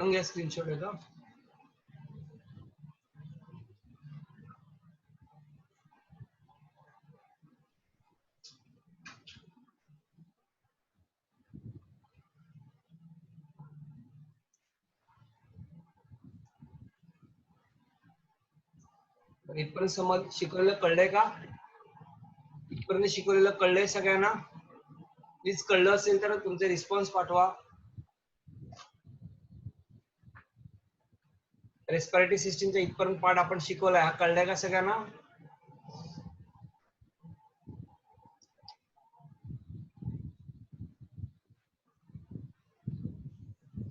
काढून घ्या स्क्रीनशॉट याचा. इथपर्यंत समज शिकवलेलं कळलंय का? इथपर्यंत शिकवलेलं कळलंय सगळ्यांना? प्लीज कळलं असेल तर तुमचे रिस्पॉन्स पाठवा. रेस्पिरेटरी सिस्टीमचा इथपर्यंत पार्ट आपण शिकवलाय, हा कळलाय का सगळ्यांना?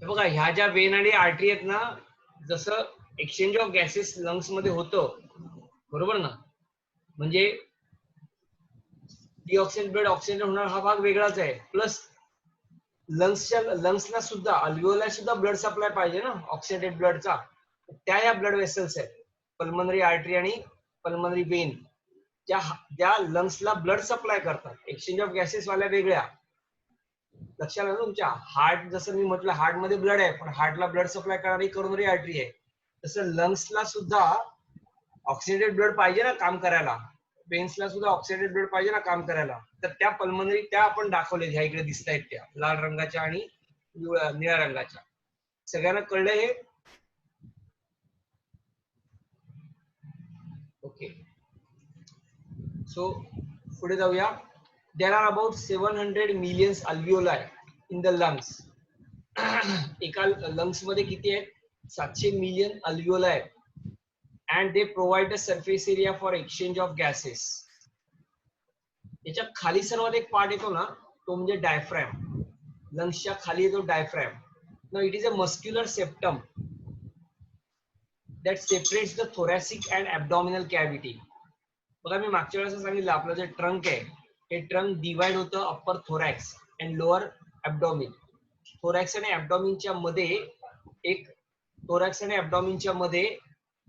बघा ह्या ज्या वेन आणि आर्टरी आहेत ना, जसं एक्सचेंज ऑफ गॅसेस लंग्स मध्ये होतं, बरोबर ना? म्हणजे डिऑक्सिजन ब्लड ऑक्सिजन होणार हा भाग वेगळाच आहे. प्लस लंग्सला सुद्धा अल्व्हिओला सुद्धा ब्लड सप्लाय पाहिजे ना, ऑक्सिडेटेड ब्लडचा. त्या या ब्लड वेसल्स आहेत, पल्मनरी आर्टरी आणि पल्मनरी वेन, ज्या लंग्सला ब्लड सप्लाय करतात. एक्सचेंज ऑफ गॅसेस वाल्या वेगळ्या. लक्षात आलं तुमच्या? हार्ट, जसं मी म्हटलं हार्ट मध्ये ब्लड आहे, पण हार्टला ब्लड सप्लाय करणारी करोनरी आर्टरी आहे. तसं लंग्सला सुद्धा ऑक्सिडेटेड ब्लड पाहिजे ना काम करायला, वेन्सला सुद्धा ऑक्सिडेटेड ब्लड पाहिजे ना काम करायला. तर त्या पल्मनरी, त्या आपण दाखवले, ह्या इकडे दिसत आहेत, त्या लाल रंगाच्या आणि निळ्या रंगाच्या. सगळ्यांना कळलं हे? ओके, सो पुढे जाऊया. There are about 700 million अल्व्हिओलाई in the lungs. एका लंग्स मध्ये किती आहेत? 700 मिलियन अल्व्हिओलाई आहेत. and they provide a surface area for exchange of gases. याच्या खाली सर्वात एक पार्ट येतो ना, तो म्हणजे डायफ्रॅम. लंग्सच्या खाली येतो diaphragm. Now it is a muscular septum that separates the thoracic and abdominal cavity. बघा मी मागच्या वेळेस सांगितलं, आपलं जे ट्रंक आहे हे ट्रंक डिवाइड होतं upper thorax and lower abdomen. Thorax आणि ॲब्डॉमिनच्या मध्ये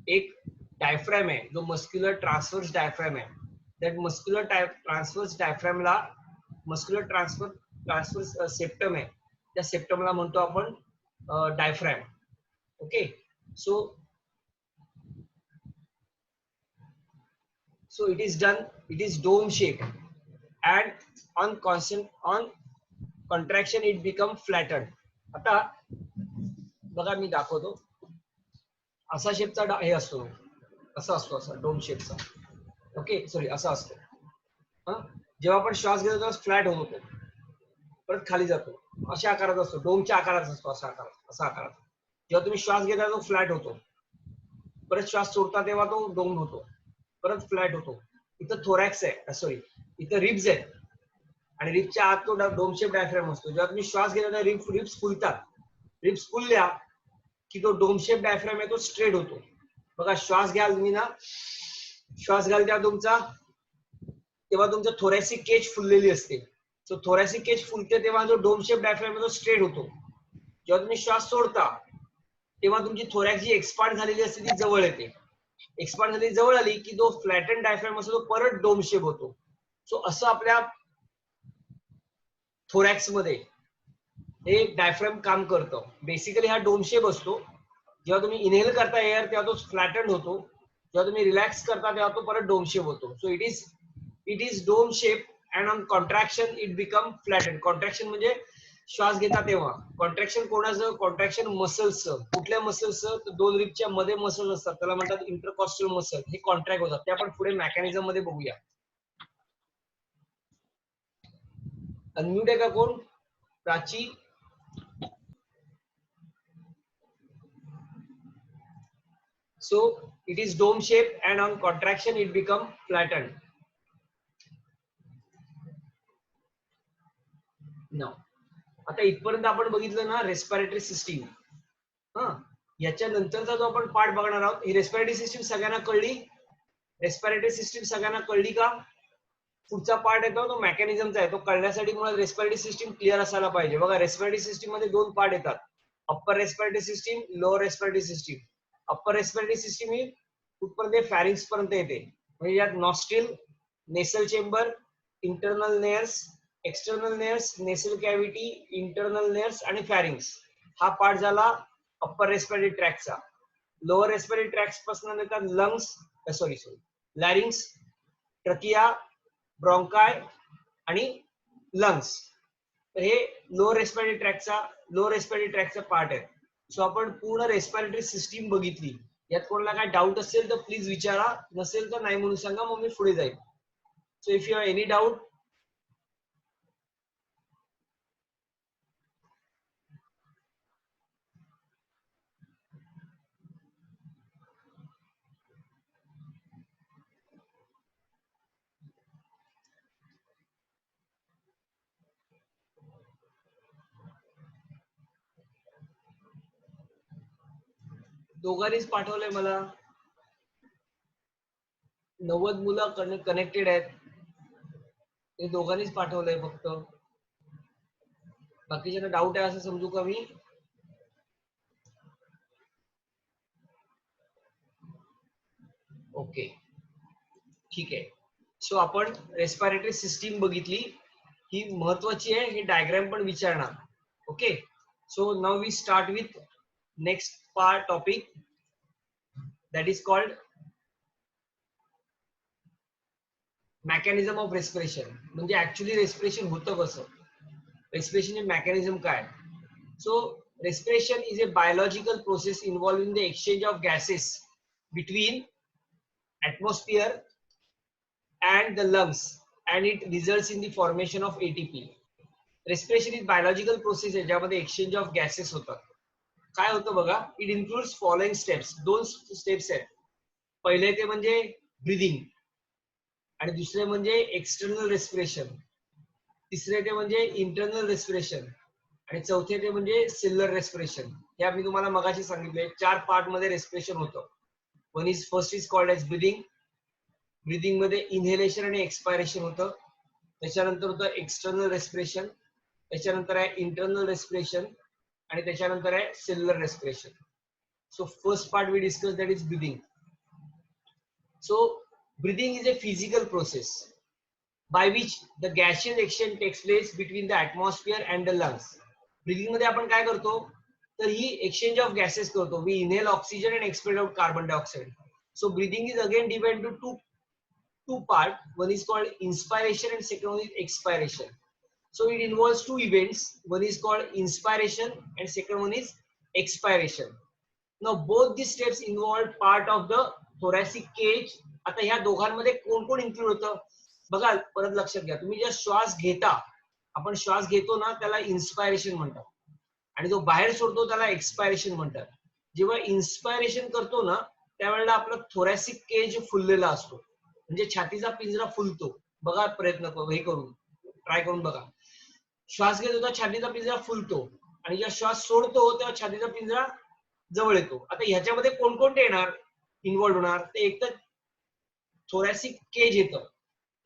एक डायफ्रॅम आहे, जो मस्क्युलर ट्रान्सव्हर्स डायफ्रॅम आहे. दॅट मस्क्युलर ट्रान्सव्हर्स डायफ्रॅमला मस्क्युलर ट्रान्सव्हर्स सेप्टम आहे, त्या सेप्टमला म्हणतो आपण diaphragm. Okay, so it is dome shape, and on contraction it become flattened. आता बघा मी दाखवतो, असा शेपचा हे असतो, असा असतो, असा डोम शेपचा. ओके, सॉरी, असा असतो. जेव्हा आपण श्वास घेतो तेव्हा फ्लॅट होतो, परत खाली जातो, अशा आकाराचा असतो, डोमच्या आकाराचा असतो, असा आकार. जेव्हा तुम्ही श्वास घेता तो फ्लॅट होतो, परत श्वास सोडता तेव्हा तो डोम होतो, परत फ्लॅट होतो. इथं थोरॅक्स आहे, सॉरी इथं रिब्स आहेत, आणि रिब्सच्या आत तो डोम शेप डायफ्रॅम असतो. जेव्हा तुम्ही श्वास घेता रिब्स फुलतात, रिब्स फुलल्या की तो डोम शेप डायफ्रॅम आहे तो स्ट्रेट होतो. बघा श्वास घ्याल तुम्ही ना, श्वास घ्याल तेव्हा तुमचं थोरॅसिक केज फुललेली असते. सो थोरॅसिक केज फुलते तेव्हा जो डोम शेप डायफ्रॅम तो स्ट्रेट होतो. जेव्हा तुम्ही श्वास सोडता तेव्हा तुमची थोरॅक्स जी एक्सपांड झालेली असते ती जवळ येते. एक्सपांड झालेली जवळ आली की जो फ्लॅटन डायफ्रॅम असतो तो परत डोम शेप होतो. सो असं आपल्या थोरॅक्स मध्ये हे डायफ्रॅम काम करतं. बेसिकली हा डोम शेप असतो. जेव्हा तुम्ही इनहेल करता एअर तेव्हा तो फ्लॅटन होतो, जेव्हा तुम्ही रिलॅक्स करता तेव्हा तो परत डोम शेप होतो. So it is dome shape and on contraction it become flatten. Contraction म्हणजे श्वास घेता तेव्हा. कॉन्ट्रॅक्शन कोणाचं? कॉन्ट्रॅक्शन मसल्सचं. कुठल्या मसल्सचं? तर दोन रिबच्या मध्ये मसल असतात, त्याला म्हणतात इंटरकॉस्टल मसल. हे कॉन्ट्रॅक्ट होतात, ते आपण पुढे मेकॅनिझम मध्ये बघूया. अनम्यूट आहे का कोण? Prachi? So it is dome shape and on contraction it become flattened. Now आता इथपर्यंत आपण बघितलं ना रेस्पिरेटरी सिस्टीम. याच्या नंतरचा जो आपण पार्ट बघणार आहोत, ही रेस्पिरेटरी सिस्टीम सगळ्यांना कळली? रेस्पिरेटरी सिस्टीम सगळ्यांना कळली का? पुढचा पार्ट येतो तो मेकॅनिझमचा आहे. तो कळण्यासाठी मुळात रेस्पिरेटरी सिस्टीम क्लिअर असायला पाहिजे. बघा रेस्पिरेटरी सिस्टीम मध्ये दोन पार्ट येतात, upper respiratory system, lower respiratory system. Upper respiratory system ही कुठपर्यंत? फॅरिंग्स पर्यंत येते. म्हणजे यात nostril, nasal chamber, internal nares, external nares, nasal cavity, internal nares आणि फॅरिंग्स, हा पार्ट झाला अप्पर रेस्पिरेटरी ट्रॅकचा, लोअर रेस्पिरेटरी ट्रॅक्स पासून येतात lungs, sorry larynx, trachea, bronchi आणि लंग्स. तर हे लोअर रेस्पिरेटरी ट्रॅकचा पार्ट आहे. सो आपण पूर्ण रेस्पिरेटरी सिस्टीम बघितली. यात कोणाला काय डाऊट असेल तर प्लीज विचारा, नसेल तर नाही म्हणून सांगा, मग मी पुढे जाईल. So if you have any doubt. दोघांनीच पाठवलंय मला. 90 मुलं कनेक्टेड आहेत. ते दोघांनीच पाठवलंय फक्त. बाकीच्यांना डाऊट आहे असं समजू का मी? ओके, ठीक आहे. सो आपण रेस्पिरेटरी सिस्टीम बघितली, ही महत्वाची आहे. हे डायग्राम पण विचारणार. Okay, so now we start with next part topic, that is called mechanism of respiration. म्हणजे ऍक्च्युअली रेस्पिरेशन होतं कसं, रेस्पिरेशन मेकॅनिझम काय. So respiration is a biological process involving the exchange of gases between atmosphere and the lungs, and it results in the formation of ATP. respiration is biological process आहे ज्यामध्ये exchange of gases होतात. काय होतं बघा, it includes following steps. 2 steps आहेत. पहिले ते म्हणजे ब्रीदिंग, आणि दुसरे म्हणजे एक्सटर्नल रेस्पिरेशन, तिसरे ते म्हणजे इंटरनल रेस्पिरेशन, आणि चौथे ते म्हणजे सेल्युलर रेस्पिरेशन. हे आम्ही तुम्हाला मगाशी सांगितले. 4 पार्ट मध्ये रेस्पिरेशन होतं. First is called as breathing. Breathing मध्ये इनहेलेशन आणि एक्सपायरेशन होतं. त्याच्यानंतर होतं एक्सटर्नल रेस्पिरेशन, त्याच्यानंतर आहे इंटरनल रेस्पिरेशन, आणि त्याच्यानंतर आहे cellular respiration. So first part we discuss, that is breathing. So breathing is a physical process by which the gaseous exchange takes place between the atmosphere and the lungs. Breathing मध्ये आपण काय करतो, तर ही exchange of gases करतो. We inhale oxygen and expel out carbon dioxide. So breathing is again divided to two part. One is called inspiration and second one is expiration. So it involves 2 events. One is called inspiration and second one is expiration. Now both these steps involve part of the thoracic cage. आता ह्या दोघांमध्ये कोण कोण include होतं बघा, परत लक्षात घ्या. तुम्ही जेव्हा श्वास घेता, आपण श्वास घेतो ना, त्याला इन्स्पायरेशन म्हणतात, आणि जो बाहेर सोडतो त्याला एक्सपायरेशन म्हणतात. जेव्हा इन्स्पायरेशन करतो ना, त्यावेळेला आपला थोरॅसिक केज फुललेला असतो, म्हणजे छातीचा पिंजरा फुलतो. बघा, प्रयत्न हे करून ट्राय करून बघा. श्वास घेतो तर छातीचा पिंजरा फुलतो, आणि जेव्हा श्वास सोडतो तेव्हा छातीचा पिंजरा जवळ येतो. आता ह्याच्यामध्ये कोणकोणते येणार, इन्व्हॉल्व होणार, ते एक तर थोरॅसिक केज येतं.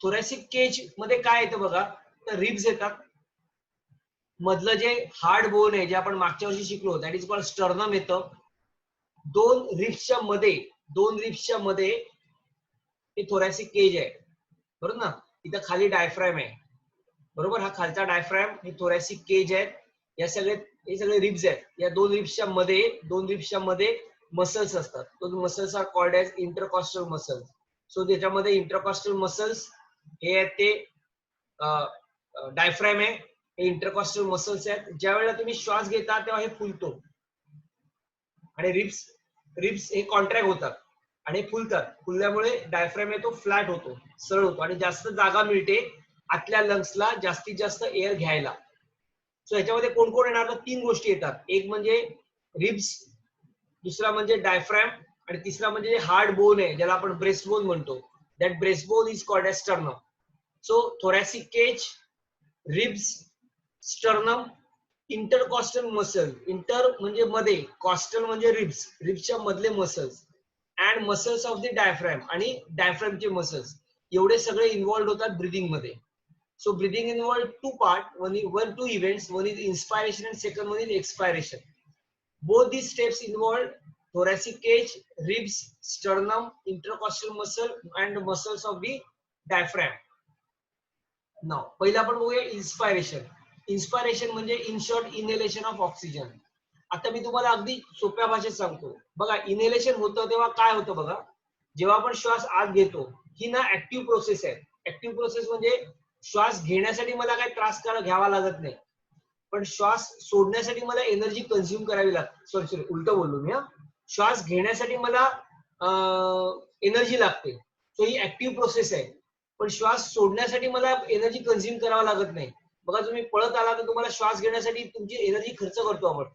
थोरॅसिक केज मध्ये काय येतं बघा, तर रिब्स येतात. मधलं जे हार्ड बोन आहे, जे आपण मागच्या वर्षी शिकलो, दॅट इज कॉल्ड स्टर्नम येतं. 2 रिब्सच्या मध्ये हे थोरॅसिक केज आहे, बरोबर ना. इथं खाली डायफ्राम आहे, बरोबर. हा खालचा डायफ्राम, हे थोरॅसिक केज आहे. हे सगळे रिब्स आहेत. या 2 रिब्सच्या मध्ये मसल्स असतात. दोन muscles are called as intercostal muscles. So त्याच्यामध्ये इंटरकॉस्टल मसल्स हे आहेत, ते डायफ्राम आहे, हे इंटरकॉस्टल मसल्स आहेत. ज्या वेळेला तुम्ही श्वास घेता तेव्हा हे फुलतो, आणि रिब्स हे कॉन्ट्रॅक्ट होतात आणि फुलतात. फुलल्यामुळे डायफ्राम आहे तो फ्लॅट होतो, सरळ होतो, आणि जास्त जागा मिळते आतल्या लंग्सला जास्तीत जास्त एअर घ्यायला. सो ह्याच्यामध्ये कोण कोण येणार, तर 3 गोष्टी येतात. एक म्हणजे रिब्स, दुसरा म्हणजे डायफ्राम, आणि तिसरा म्हणजे हार्ड बोन आहे, ज्याला आपण ब्रेस्ट बोन म्हणतो. That breast bone is called as sternum. So thoracic cage, ribs, sternum, intercostal muscle. Inter म्हणजे मध्ये, कॉस्टल म्हणजे रिब्सच्या मधले muscles, and muscles of the diaphragm, आणि डायफ्रामचे मसल्स. एवढे सगळे इन्व्हॉल्व होतात ब्रीदिंग मध्ये. So breathing involves 2 parts, two events. One is inspiration and second one is expiration. Both these steps involve thoracic cage, ribs, sternum, intercostal muscle and muscles of the diaphragm. Now, पहिला आपण बघूया inspiration. Inspiration म्हणजे in short inhalation of oxygen. आता मी तुम्हाला अगदी सोप्या भाषेत सांगतो बघा. इनहेलेशन होतं तेव्हा काय होतं बघा, जेव्हा आपण श्वास आत घेतो ही ना ऍक्टिव्ह प्रोसेस आहे. ऍक्टिव्ह प्रोसेस म्हणजे श्वास घेण्यासाठी मला काही त्रास घ्यावा लागत नाही, पण श्वास सोडण्यासाठी मला एनर्जी कंझ्युम करावी लागते. सॉरी उलट बोललो मी. श्वास घेण्यासाठी मला एनर्जी लागते, सो ही ऍक्टिव्ह प्रोसेस आहे. पण श्वास सोडण्यासाठी मला एनर्जी कंझ्युम करावा लागत नाही. बघा तुम्ही पळत आला तर तुम्हाला श्वास घेण्यासाठी तुमची एनर्जी खर्च करतो आपण,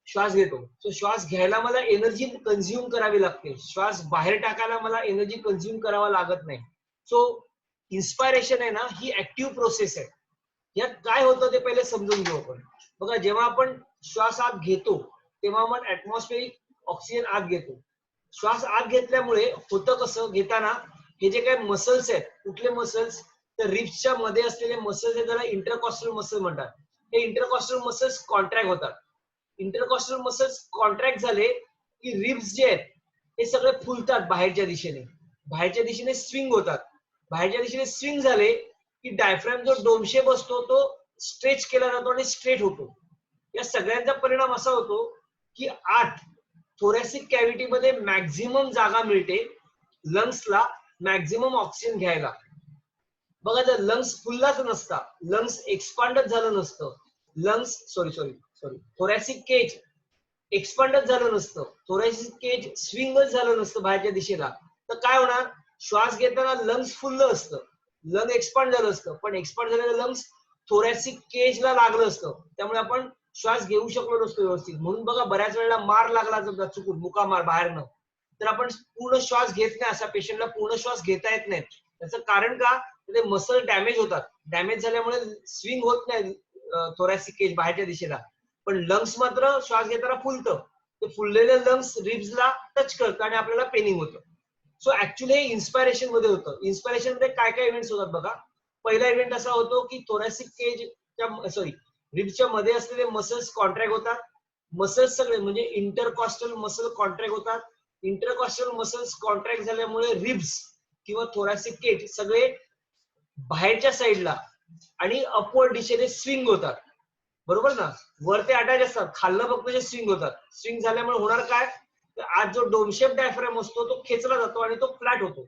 श्वास घेतो. सो श्वास घ्यायला मला एनर्जी कंझ्युम करावी लागते, श्वास बाहेर टाकायला मला एनर्जी कंझ्युम करावा लागत नाही. सो इन्स्पायरेशन आहे ना ही ऍक्टिव्ह प्रोसेस आहे. यात काय होतं ते पहिले समजून घेऊ आपण. बघा जेव्हा आपण श्वास आत घेतो तेव्हा आपण ऍटमॉस्फेरिक ऑक्सिजन आत घेतो. श्वास आत घेतल्यामुळे होतं कसं, घेताना हे जे काही मसल्स आहेत, कुठले मसल्स तर रिब्सच्या मध्ये असलेले मसल्स आहेत, त्याला इंटरकॉस्टल मसल म्हणतात. हे इंटरकॉस्टल मसल्स कॉन्ट्रॅक्ट होतात. इंटरकॉस्टल मसल्स कॉन्ट्रॅक्ट झाले की रिब्स जे आहेत हे सगळे फुलतात बाहेरच्या दिशेने, बाहेरच्या दिशेने स्विंग होतात. बाहेरच्या दिशेने स्विंग झाले की डायफ्रॅम जो डोम शेप असतो तो स्ट्रेच केला जातो आणि स्ट्रेट होतो. या सगळ्यांचा परिणाम असा होतो की आत थोरॅसिक कॅव्हिटी मध्ये मॅक्झिमम जागा मिळते लंग्सला मॅक्झिमम ऑक्सिजन घ्यायला. बघा जर लंग्स फुललाच नसता, लंग्स एक्सपांडच झालं नसतं, थोरॅसिक केज एक्सपांडच झालं नसतं, थोरॅसिक केज स्विंगच झालं नसतं बाहेरच्या दिशेला, तर काय होणार, श्वास घेताना लंग्स फुललं असतं, लंग एक्सपांड झालं असतं, पण एक्सपांड झालेलं लंग्स थोरॅसिक केजला लागलं असतं, त्यामुळे आपण श्वास घेऊ शकलो नसतो व्यवस्थित. म्हणून बघा बऱ्याच वेळेला मार लागला समजा चुकून मुकामार बाहेरनं, तर आपण पूर्ण श्वास घेत नाही, असा पेशंटला पूर्ण श्वास घेता येत नाही. त्याचं कारण का, ते मसल डॅमेज होतात, डॅमेज झाल्यामुळे स्विंग होत नाही थोरॅसिक केज बाहेरच्या दिशेला, पण लंग्स मात्र श्वास घेताना फुलतं. ते फुललेले लंग्स रिब्सला टच करतं आणि आपल्याला पेनिंग होतं. सो ऍक्च्युली हे इन्स्पायरेशन मध्ये होतं. इन्स्पायरेशन मध्ये काय काय इव्हेंट्स होतात बघा. पहिला इव्हेंट असा होतो की थोरॅसिक केज रिब्सच्या मध्ये असलेले मसल्स कॉन्ट्रॅक्ट होतात. मसल्स सगळे म्हणजे इंटरकॉस्टल मसल कॉन्ट्रॅक्ट होतात. इंटरकॉस्टल मसल्स कॉन्ट्रॅक्ट झाल्यामुळे रिब्स किंवा थोरॅसिक केज सगळे बाहेरच्या साईडला आणि अपवर्ड दिशेने स्विंग होतात, बरोबर ना. वर ते अटॅच असतात, खाल्लं फक्त जे स्विंग होतात. स्विंग झाल्यामुळे होणार काय, तर आज जो डोमशेप डायफ्रॅम असतो तो खेचला जातो आणि तो फ्लॅट होतो.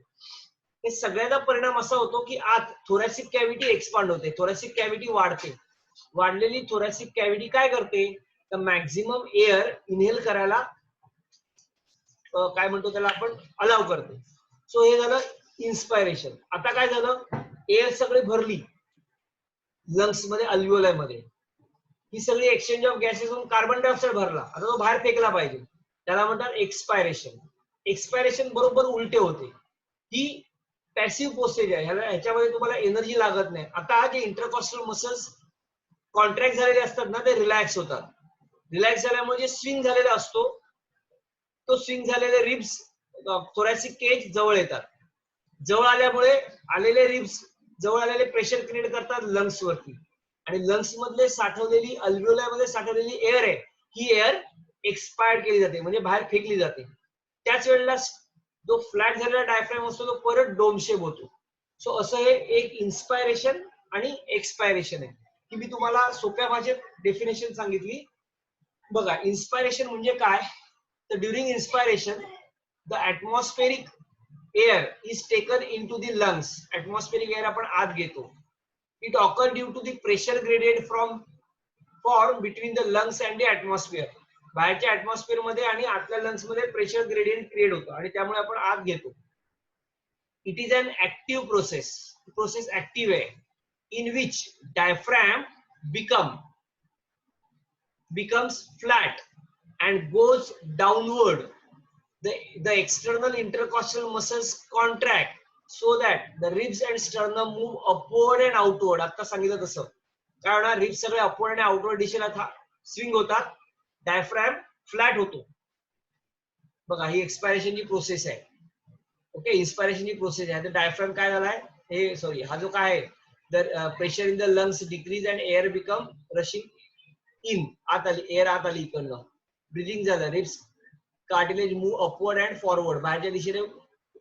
हे सगळ्याचा परिणाम असा होतो की आत थोरॅसिक कॅव्हिटी एक्सपांड होते, थोरॅसिक कॅव्हिटी वाढते. वाढलेली थोरॅसिक कॅव्हिटी काय करते, तर मॅक्झिमम एअर इनहेल करायला काय म्हणतो त्याला आपण अलाव करते. सो हे झालं इन्स्पायरेशन. आता काय झालं, एअर सगळी भरली लंग्स मध्ये, अल्व्हिओलाई मध्ये, ही सगळी एक्सचेंज ऑफ गॅसेस होऊन कार्बन डायऑक्साईड भरला, आता तो बाहेर फेकला पाहिजे, त्याला म्हणतात एक्सपायरेशन. एक्सपायरेशन बरोबर उलटे होते. ही पॅसिव्ह प्रोसेस आहे, ह्याच्यामध्ये तुम्हाला एनर्जी लागत नाही. आता जे इंटरकॉस्टल मसल्स कॉन्ट्रॅक्ट झालेले असतात ना ते रिलॅक्स होतात. रिलॅक्स झाल्यामुळे जे स्विंग झालेला असतो तो स्विंग झालेले रिब्स थोरॅसिक केज जवळ येतात. जवळ आल्यामुळे आलेले रिब्स जवळ आलेले प्रेशर क्रिएट करतात लंग्स वरती, आणि लंग्स मधले साठवलेली अल्व्हिओलाई मध्ये साठवलेली एअर आहे ही एअर एक्सपायर केली जाते, म्हणजे बाहेर फेकली जाते. त्याच वेळेला जो फ्लॅट झालेला डायफ्रॅम असतो तो परत डोम शेप होतो. सो असं हे एक इन्स्पायरेशन आणि एक्सपायरेशन आहे, की मी तुम्हाला सोप्या भाषेत डेफिनेशन सांगितली. बघा इन्स्पायरेशन म्हणजे काय, तर during inspiration the atmospheric air is taken in to the lungs. Atmospheric air आपण आत घेतो. It occur due to the pressure gradient form between the lungs and the atmosphere. बाहेरच्या ऍटमॉस्फिअर मध्ये आणि आतल्या लंग्स मध्ये प्रेशर ग्रेडियंट क्रिएट होतं आणि त्यामुळे आपण आत घेतो. It is an active process. Process active आहे, in which diaphragm becomes flat and goes downward. The external intercostal muscles contract so that the ribs and sternum move upward and outward. आता सांगितलं तसं काय होणार, रिब्स सगळे upward आणि outward दिशेला swing होतात, डायफ्रॅम फ्लॅट होतो. बघा ही एक्सपायरेशनची प्रोसेस आहे. ओके, इन्स्पायरेशनची प्रोसेस आहे. तर डायफ्रॅम काय झालाय, हे सॉरी हा जो काय आहे, the pressure in the lungs decrease and air become rushing in, आत आली एअर, आत आली इकडनं, ब्रिदिंग झालं, ribs cartilage move upward and forward, बाहेरच्या दिशेने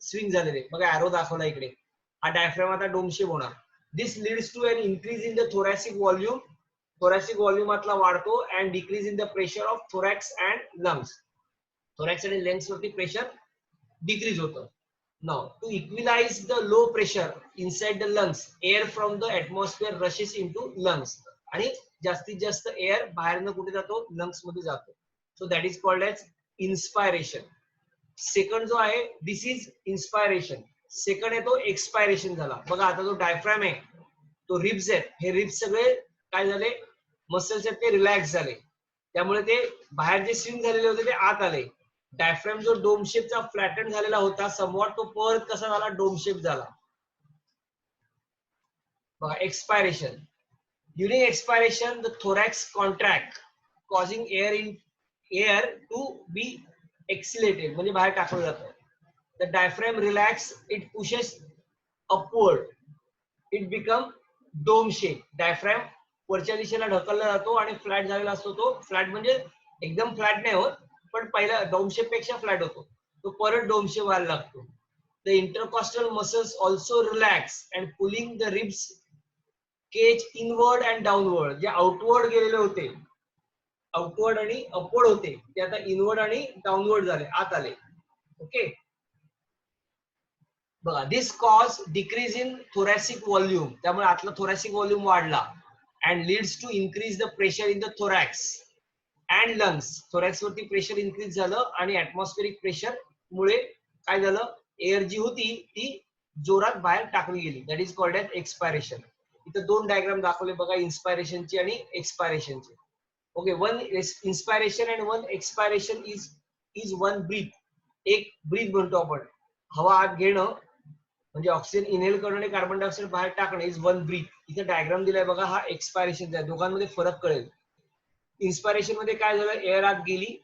स्विंग झालेले. बघा एरो दाखवला इकडे, हा डायफ्रॅम आता डोम शेप होणार. This leads to an increase in the thoracic volume thoracic व्हॉल्युमातला वाढतो and decrease in the pressure of thorax and lungs. thorax आणि lungs वरती pressure decrease होतं. Now to equalize the low pressure inside the lungs, air from the atmosphere rushes into lungs. आणि जास्तीत जास्त air बाहेरनं कुठे जातो, लंग्स मध्ये जातो. So that is called as inspiration. Second जो आहे दिस इज इन्स्पायरेशन. सेकंड आहे तो एक्सपायरेशन झाला. बघा आता जो डायफ्राम आहे, तो रिब्स आहेत, हे रिब्स सगळे काय झाले, मसल्स आहेत ते रिलॅक्स झाले, त्यामुळे ते बाहेर जे स्विंग झालेले होते ते आत आले. डायफ्राम जो डोम शेपचा फ्लॅटन झालेला होता समवॉट, तो परत कसा झाला, डोम शेप झाला. बघा expiration. During expiration the thorax contract causing air to be exhalated, म्हणजे बाहेर टाकलं जातं. The diaphragm relax, it pushes upward, it become dome shape. diaphragm वरच्या दिशेला ढकलला जातो आणि फ्लॅट झालेला असतो. तो फ्लॅट म्हणजे एकदम फ्लॅट नाही होत, पण पहिला डोम शेप पेक्षा फ्लॅट होतो, तो परत डोम शेप व्हायला लागतो. The intercostal muscles also relax and pulling the ribs cage inward and downward. जे आउटवर्ड गेलेले होते, आउटवर्ड आणि अपवर्ड होते, ते आता इनवर्ड आणि डाउनवर्ड झाले, आत आले. ओके, बघा this cause decrease in thoracic volume, त्यामुळे आतला thoracic व्हॉल्यूम वाढला. and leads to increase the pressure in the thorax and lungs. thorax वरती प्रेशर इन्क्रीज झालं आणि atmospheric प्रेशर मुळे काय झालं, एअर जी होती ती जोरात बाहेर टाकली गेली. That is called as expiration. इथं दोन डायग्राम दाखवले बघा, इन्स्पायरेशनची आणि एक्सपायरेशनची. Okay, one inspiration and one expiration is one breath. एक ब्रीथ म्हणतो आपण, हवा आत घेणं म्हणजे ऑक्सिजन इनहेल करणं आणि कार्बन डायऑक्साईड बाहेर टाकणं इज वन ब्रीथ. इथे डायग्राम दिलाय बघा, हा एक्सपायरेशन आहे. दोघांमध्ये फरक कळेल. इन्स्पायरेशन मध्ये काय झालं, एअर आत गेली,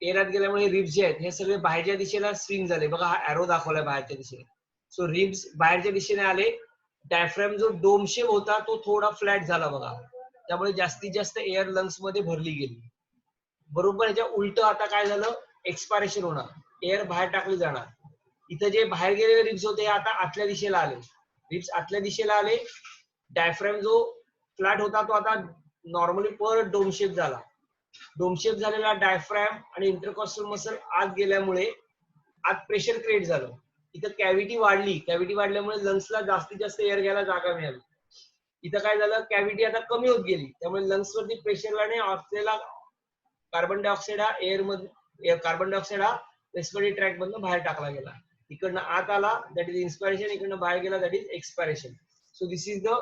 एअर आत गेल्यामुळे रिब्स जे आहेत हे सगळे बाहेरच्या दिशेला स्विंग झाले. बघा हा एरो दाखवलाय बाहेरच्या दिशेने. सो रिब्स बाहेरच्या दिशेने आले. डायफ्राम जो डोम शेप होता तो थोडा फ्लॅट झाला बघा, त्यामुळे जास्तीत जास्त एअर लंग्स मध्ये भरली गेली. बरोबर ह्याच्या उलट आता काय झालं, एक्सपायरेशन होणार, एअर बाहेर टाकली जाणार. इथं जे बाहेर गेलेले रिब्स होते आता आतल्या दिशेला आले, रिब्स आतल्या दिशेला आले. डायफ्राम जो फ्लॅट होता तो आता नॉर्मली परत डोम शेप झाला. डोम शेप झालेला डायफ्राम आणि इंटरकॉस्टल मसल आत गेल्यामुळे आत प्रेशर क्रिएट झालं. इथं कॅव्हिटी वाढली, कॅव्हिटी वाढल्यामुळे लंग्सला जास्तीत जास्त एअर घ्यायला जागा मिळाली. इथं काय झालं, कॅव्हिटी आता कमी होत गेली, त्यामुळे लंग्स वरती प्रेशर आणि असलेला कार्बन डायऑक्साईड हा एअर मध्ये, कार्बन डायऑक्साईड हा रेस्पिरेटरी ट्रॅक मधून बाहेर टाकला गेला. इकडनं आत आला, दॅट इज इन्स्पायरेशन, इकडनं बाहेर गेला, that is expiration. So this is the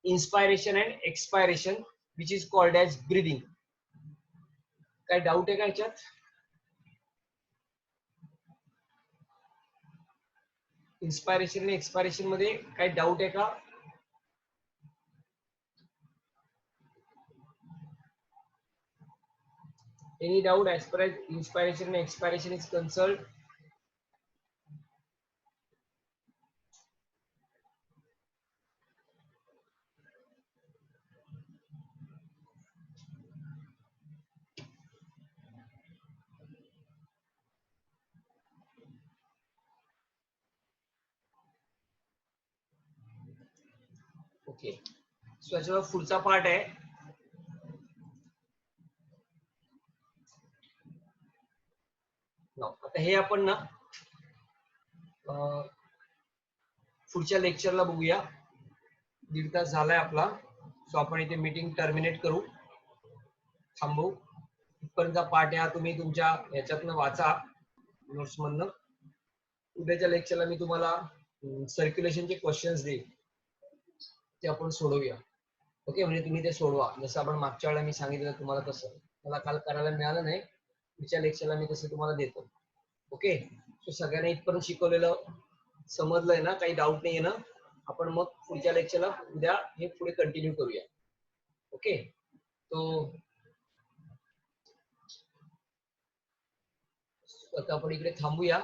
inspiration and expiration which is called as breathing. काय डाऊट आहे का याच्यात? इन्स्पायरेशन आणि एक्सपायरेशन मध्ये काय डाऊट आहे का? Any doubt as far as inspiration and expiration is concerned? Okay, so याच्यावर पुढचा पार्ट आहे. आता हे आपण ना पुढच्या लेक्चरला बघूया. 1.5 तास झालाय आपला, सो आपण इथे मीटिंग टर्मिनेट करू, थांबू. इथपर्यंत पार्ट आहे तुम्ही तुमच्या ह्याच्यातनं वाचा, नोट्स मधनं. उद्याच्या लेक्चरला मी तुम्हाला सर्क्युलेशनचे क्वेश्चन्स देईन, ते आपण सोडवूया. ओके, म्हणजे तुम्ही ते सोडवा जसं आपण मागच्या वेळेला मी सांगितलं तुम्हाला तसं. मला काल करायला मिळालं नाही, पुढच्या लेक्चरला मी तसं तुम्हाला देतो. ओके, सो सगळ्यांना इथपर्यंत शिकवलेलं समजलंय ना, काही डाऊट नाही आहे ना? आपण मग पुढच्या लेक्चरला उद्या हे पुढे कंटिन्यू करूया. ओके, तो आता आपण इकडे थांबूया.